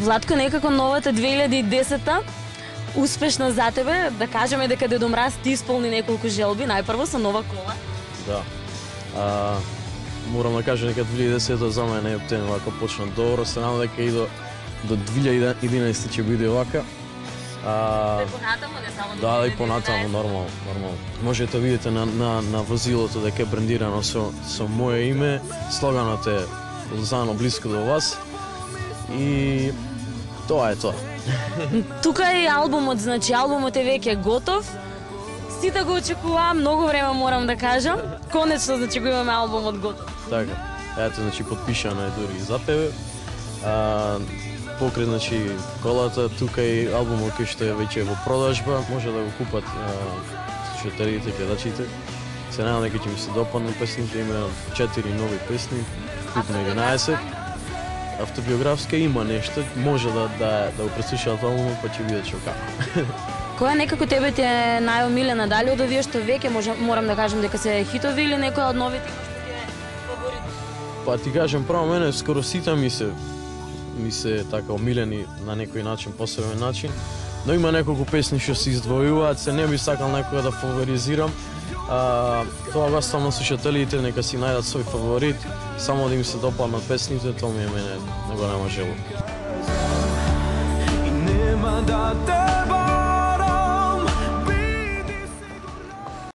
Владко, некако новата 2010-та успешна за тебе, да кажеме дека Дедо Мраз ти исполни неколку желби, најпрво со нова кола. Да. Морам да кажам дека 2010 за мене е птен вака почна добро, се надам дека и до 2011 ќе биде вака. Да понатаму, не само Да, и понатаму, нормално. Можете да видите на возилото дека е брендирано со мое име, слоганот е Лозано близко до вас и тоа е тоа. Тука е и албумот, значи албумот е веќе готов. Сите го очекуваа, многу време морам да кажам. Конечно, значи го имаме албумот готов. Така, ето, значи, подпишано е дури и за тебе. Покрај, значи, колата, тука и албумот кој што е веќе во продажба, може да го купат слушателите, гледачите. Се надам дека ќе ми се допаднат песните, има 4 нови песни, купна 11. Автобиографска има нешто, може да го преслушаат албумот, па ќе видат што како. Која некако тебе ти е најомилена? Дали од овие што веќе морам да кажам дека се хитови или некоја од новите кои што ти е фаворит? Па ти кажам, право мене скоро сите ми се така омилени на некој начин, посебен начин. Но има неколку песни што се издвојуваат, се не би сакал некоја да фаворизирам. Тоа го оставам на слушателите, нека си најдат свој фаворит, само да им се допаднат песните, тоа ми е мене најголема желба.